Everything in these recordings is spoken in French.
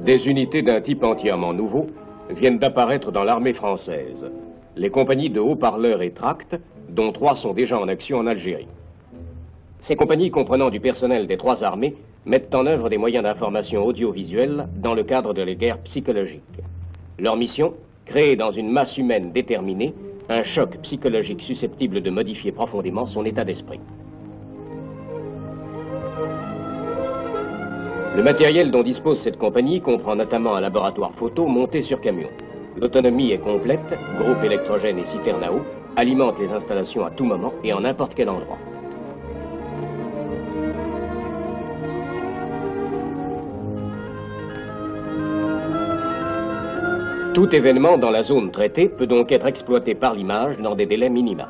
Des unités d'un type entièrement nouveau viennent d'apparaître dans l'armée française. Les compagnies de haut-parleurs et tracts, dont 3 sont déjà en action en Algérie. Ces compagnies, comprenant du personnel des 3 armées, mettent en œuvre des moyens d'information audiovisuelle dans le cadre de la guerre psychologique. Leur mission, créer dans une masse humaine déterminée un choc psychologique susceptible de modifier profondément son état d'esprit. Le matériel dont dispose cette compagnie comprend notamment un laboratoire photo monté sur camion. L'autonomie est complète, groupe électrogène et citerne à eau alimentent les installations à tout moment et en n'importe quel endroit. Tout événement dans la zone traitée peut donc être exploité par l'image dans des délais minima.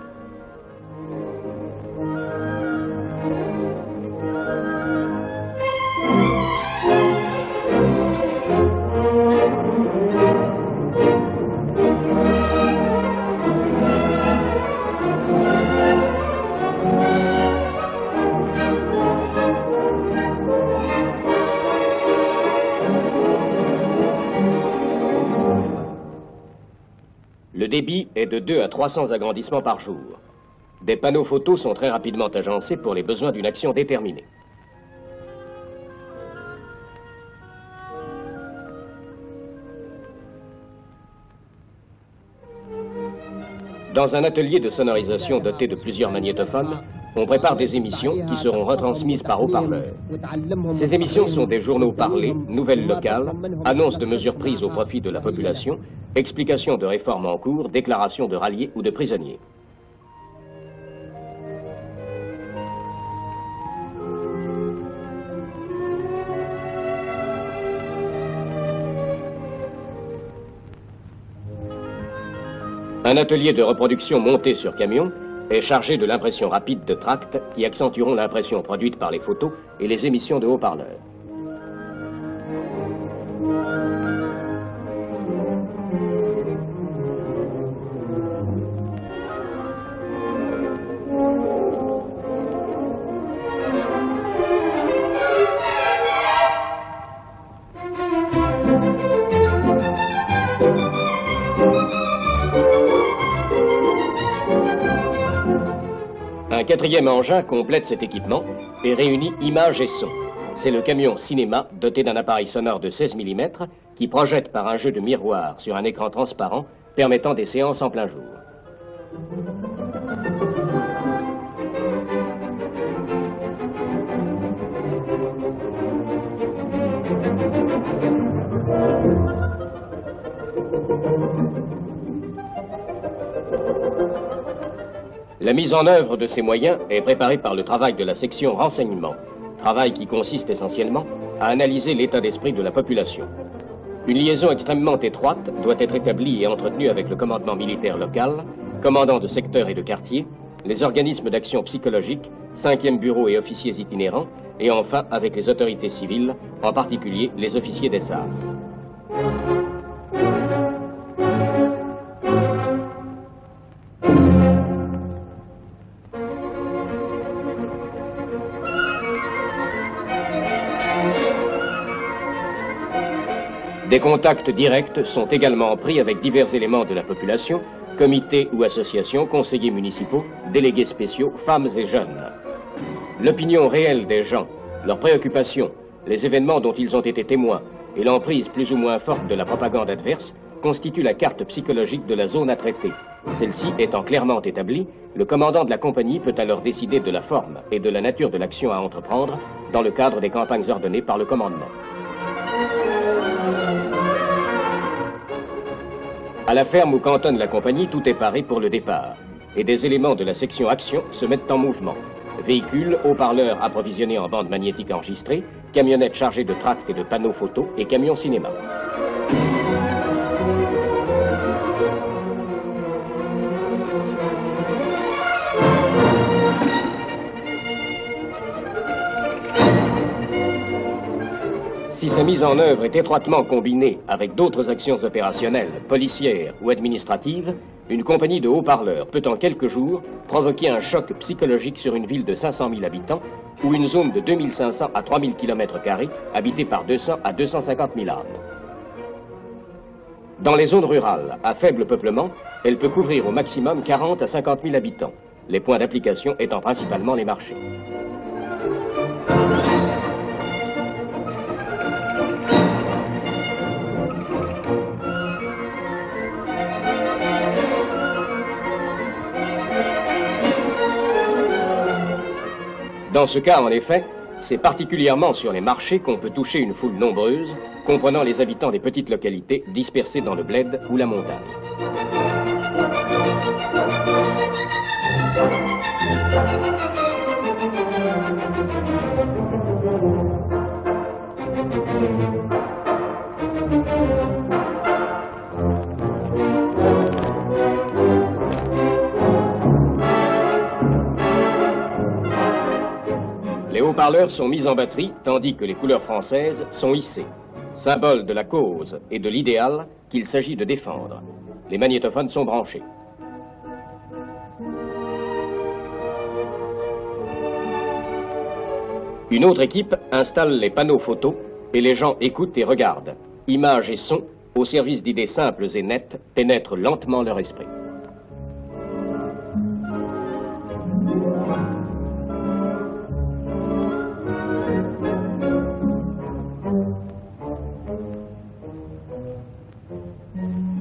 Le débit est de 2 à 300 agrandissements par jour. Des panneaux photos sont très rapidement agencés pour les besoins d'une action déterminée. Dans un atelier de sonorisation doté de plusieurs magnétophones, on prépare des émissions qui seront retransmises par haut-parleurs. Ces émissions sont des journaux parlés, nouvelles locales, annonces de mesures prises au profit de la population, explications de réformes en cours, déclarations de ralliés ou de prisonniers. Un atelier de reproduction monté sur camion est chargé de l'impression rapide de tracts qui accentueront l'impression produite par les photos et les émissions de haut-parleurs. Un 4e engin complète cet équipement et réunit images et sons. C'est le camion cinéma doté d'un appareil sonore de 16 mm qui projette par un jeu de miroir sur un écran transparent permettant des séances en plein jour. La mise en œuvre de ces moyens est préparée par le travail de la section renseignement, travail qui consiste essentiellement à analyser l'état d'esprit de la population. Une liaison extrêmement étroite doit être établie et entretenue avec le commandement militaire local, commandant de secteurs et de quartiers, les organismes d'action psychologique, 5e bureau et officiers itinérants, et enfin avec les autorités civiles, en particulier les officiers des SAS. Des contacts directs sont également pris avec divers éléments de la population, comités ou associations, conseillers municipaux, délégués spéciaux, femmes et jeunes. L'opinion réelle des gens, leurs préoccupations, les événements dont ils ont été témoins et l'emprise plus ou moins forte de la propagande adverse constituent la carte psychologique de la zone à traiter. Celle-ci étant clairement établie, le commandant de la compagnie peut alors décider de la forme et de la nature de l'action à entreprendre dans le cadre des campagnes ordonnées par le commandement. À la ferme où cantonne la compagnie, tout est paré pour le départ. Et des éléments de la section action se mettent en mouvement. Véhicules, haut-parleurs approvisionnés en bande magnétique enregistrée, camionnettes chargées de tracts et de panneaux photos et camions cinéma. Si sa mise en œuvre est étroitement combinée avec d'autres actions opérationnelles, policières ou administratives, une compagnie de haut-parleurs peut en quelques jours provoquer un choc psychologique sur une ville de 500 000 habitants ou une zone de 2500 à 3000 km² habitée par 200 à 250 000 âmes. Dans les zones rurales à faible peuplement, elle peut couvrir au maximum 40 à 50 000 habitants, les points d'application étant principalement les marchés. Dans ce cas, en effet, c'est particulièrement sur les marchés qu'on peut toucher une foule nombreuse, comprenant les habitants des petites localités dispersées dans le bled ou la montagne. Les haut-parleurs sont mis en batterie, tandis que les couleurs françaises sont hissées, symbole de la cause et de l'idéal qu'il s'agit de défendre. Les magnétophones sont branchés. Une autre équipe installe les panneaux photos et les gens écoutent et regardent. Images et sons, au service d'idées simples et nettes, pénètrent lentement leur esprit.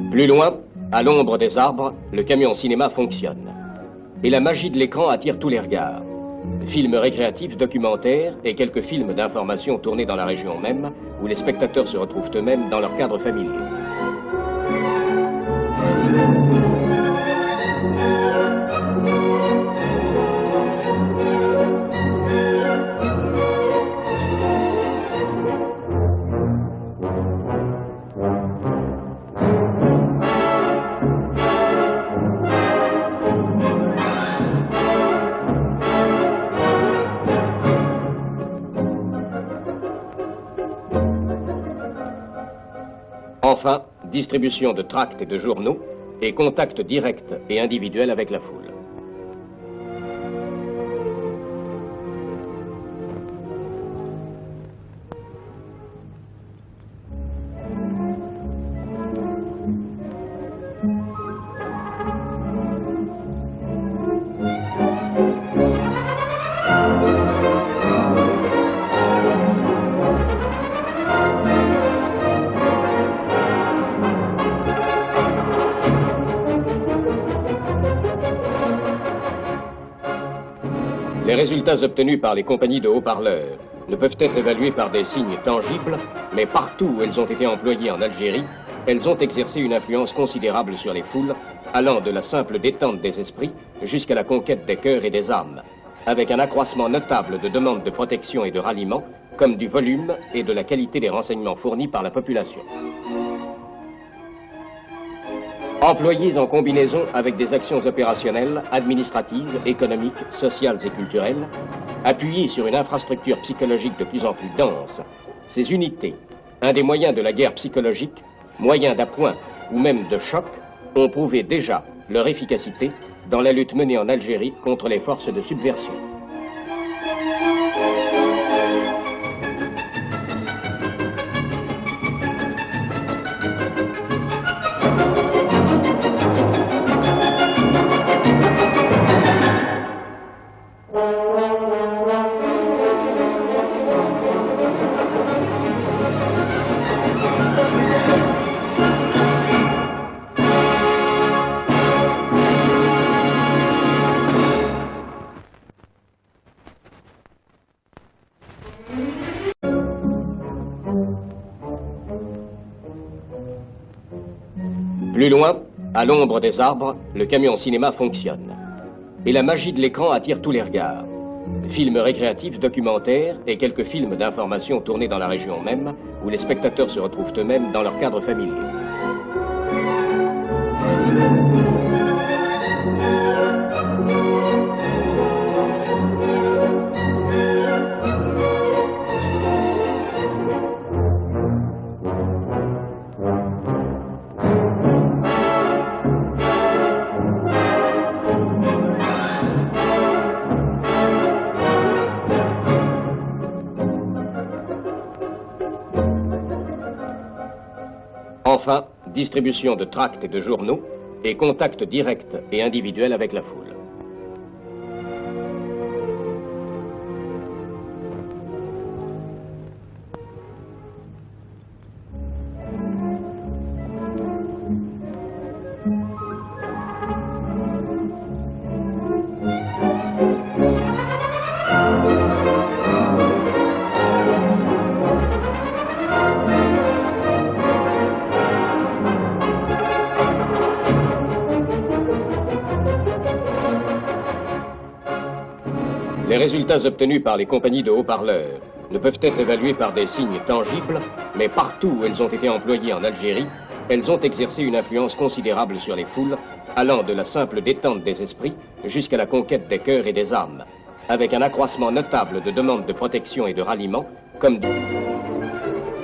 Plus loin, à l'ombre des arbres, le camion cinéma fonctionne. Et la magie de l'écran attire tous les regards. Films récréatifs, documentaires et quelques films d'information tournés dans la région même, où les spectateurs se retrouvent eux-mêmes dans leur cadre familier. Enfin, distribution de tracts et de journaux et contact direct et individuel avec la foule. Les résultats obtenus par les compagnies de haut-parleurs ne peuvent être évalués par des signes tangibles, mais partout où elles ont été employées en Algérie, elles ont exercé une influence considérable sur les foules, allant de la simple détente des esprits jusqu'à la conquête des cœurs et des âmes, avec un accroissement notable de demandes de protection et de ralliement, comme du volume et de la qualité des renseignements fournis par la population. Employés en combinaison avec des actions opérationnelles, administratives, économiques, sociales et culturelles, appuyées sur une infrastructure psychologique de plus en plus dense, ces unités, un des moyens de la guerre psychologique, moyens d'appoint ou même de choc, ont prouvé déjà leur efficacité dans la lutte menée en Algérie contre les forces de subversion. Plus loin, à l'ombre des arbres, le camion cinéma fonctionne. Et la magie de l'écran attire tous les regards. Films récréatifs, documentaires et quelques films d'information tournés dans la région même, où les spectateurs se retrouvent eux-mêmes dans leur cadre familier. Enfin, distribution de tracts et de journaux et contact direct et individuel avec la foule. Les résultats obtenus par les compagnies de haut-parleurs ne peuvent être évalués par des signes tangibles, mais partout où elles ont été employées en Algérie, elles ont exercé une influence considérable sur les foules, allant de la simple détente des esprits jusqu'à la conquête des cœurs et des âmes, avec un accroissement notable de demandes de protection et de ralliement, comme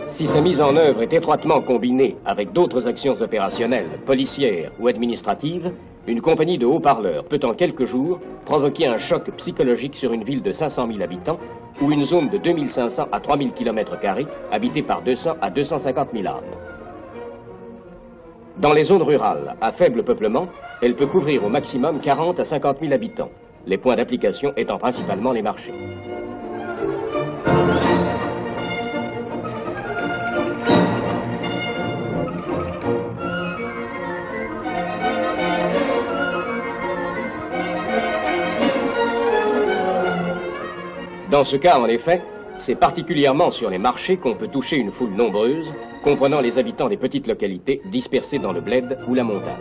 si ces mises en œuvre est étroitement combinée avec d'autres actions opérationnelles, policières ou administratives, une compagnie de haut-parleurs peut en quelques jours provoquer un choc psychologique sur une ville de 500 000 habitants ou une zone de 2500 à 3000 km² habitée par 200 à 250 000 âmes. Dans les zones rurales à faible peuplement, elle peut couvrir au maximum 40 à 50 000 habitants, les points d'application étant principalement les marchés. Dans ce cas, en effet, c'est particulièrement sur les marchés qu'on peut toucher une foule nombreuse, comprenant les habitants des petites localités dispersées dans le bled ou la montagne.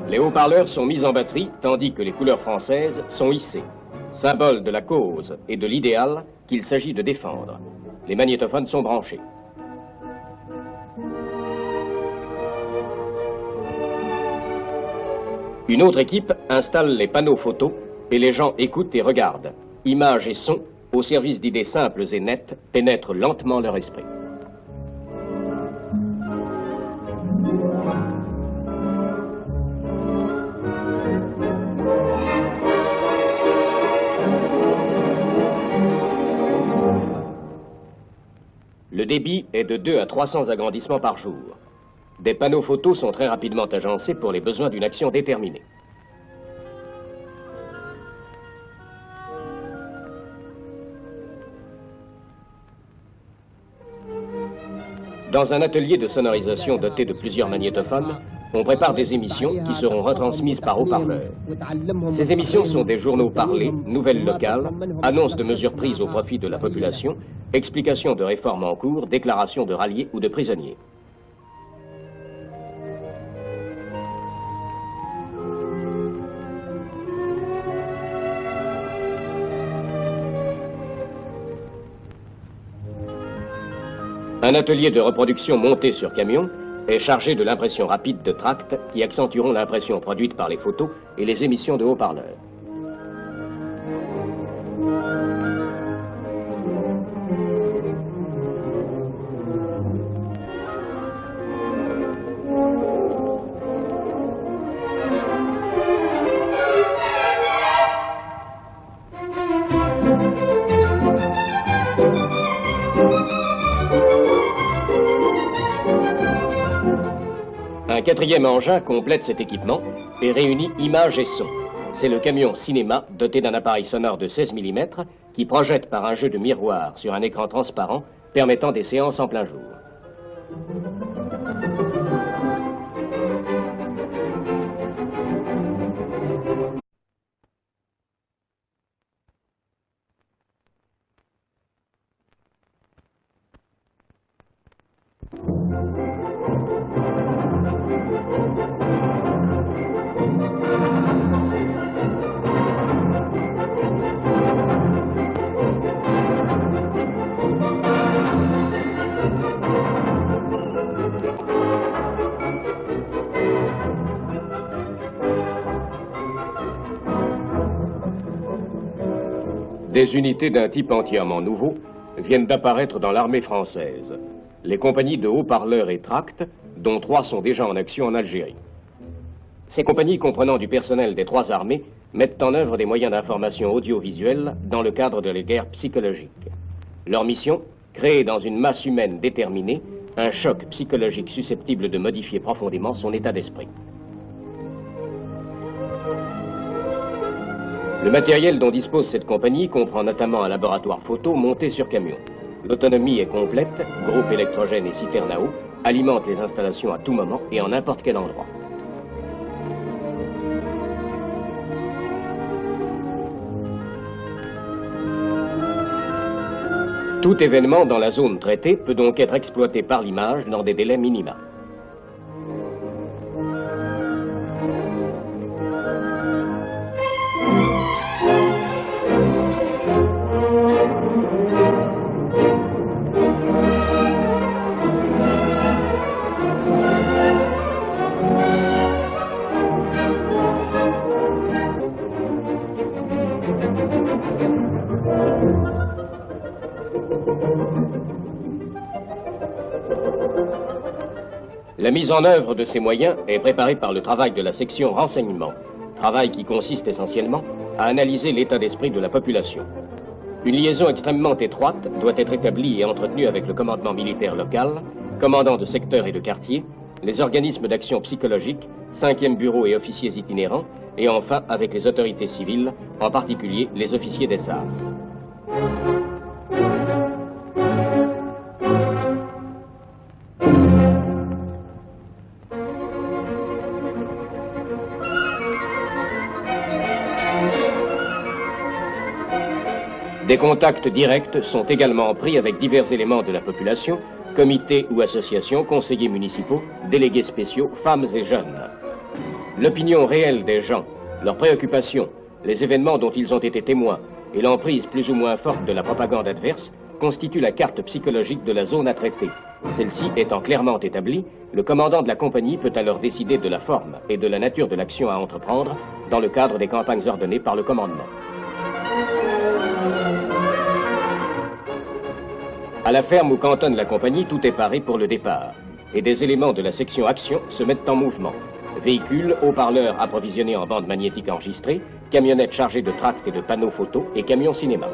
Les haut-parleurs sont mis en batterie, tandis que les couleurs françaises sont hissées, symbole de la cause et de l'idéal qu'il s'agit de défendre. Les magnétophones sont branchés. Une autre équipe installe les panneaux photos et les gens écoutent et regardent. Images et sons, au service d'idées simples et nettes, pénètrent lentement leur esprit. Le débit est de 2 à 300 agrandissements par jour. Des panneaux photos sont très rapidement agencés pour les besoins d'une action déterminée. Dans un atelier de sonorisation doté de plusieurs magnétophones, on prépare des émissions qui seront retransmises par haut-parleurs. Ces émissions sont des journaux parlés, nouvelles locales, annonces de mesures prises au profit de la population, explications de réformes en cours, déclarations de ralliés ou de prisonniers. Un atelier de reproduction monté sur camion est chargé de l'impression rapide de tracts qui accentueront l'impression produite par les photos et les émissions de haut-parleurs. Un quatrième engin complète cet équipement et réunit images et sons. C'est le camion cinéma doté d'un appareil sonore de 16 mm qui projette par un jeu de miroirs sur un écran transparent permettant des séances en plein jour. Des unités d'un type entièrement nouveau viennent d'apparaître dans l'armée française. Les compagnies de haut-parleurs et tracts, dont 3 sont déjà en action en Algérie. Ces compagnies, comprenant du personnel des 3 armées, mettent en œuvre des moyens d'information audiovisuelle dans le cadre de la guerre psychologique. Leur mission, créer dans une masse humaine déterminée un choc psychologique susceptible de modifier profondément son état d'esprit. Le matériel dont dispose cette compagnie comprend notamment un laboratoire photo monté sur camion. L'autonomie est complète, groupe électrogène et citerne à eau alimentent les installations à tout moment et en n'importe quel endroit. Tout événement dans la zone traitée peut donc être exploité par l'image dans des délais minima. La mise en œuvre de ces moyens est préparée par le travail de la section renseignement, travail qui consiste essentiellement à analyser l'état d'esprit de la population. Une liaison extrêmement étroite doit être établie et entretenue avec le commandement militaire local, commandant de secteurs et de quartiers, les organismes d'action psychologique, 5e bureau et officiers itinérants, et enfin avec les autorités civiles, en particulier les officiers des SAS. Des contacts directs sont également pris avec divers éléments de la population, comités ou associations, conseillers municipaux, délégués spéciaux, femmes et jeunes. L'opinion réelle des gens, leurs préoccupations, les événements dont ils ont été témoins et l'emprise plus ou moins forte de la propagande adverse constituent la carte psychologique de la zone à traiter. Celle-ci étant clairement établie, le commandant de la compagnie peut alors décider de la forme et de la nature de l'action à entreprendre dans le cadre des campagnes ordonnées par le commandement. À la ferme où cantonne la compagnie, tout est paré pour le départ. Et des éléments de la section action se mettent en mouvement. Véhicules, haut-parleurs approvisionnés en bande magnétique enregistrée, camionnettes chargées de tracts et de panneaux photos et camions cinéma.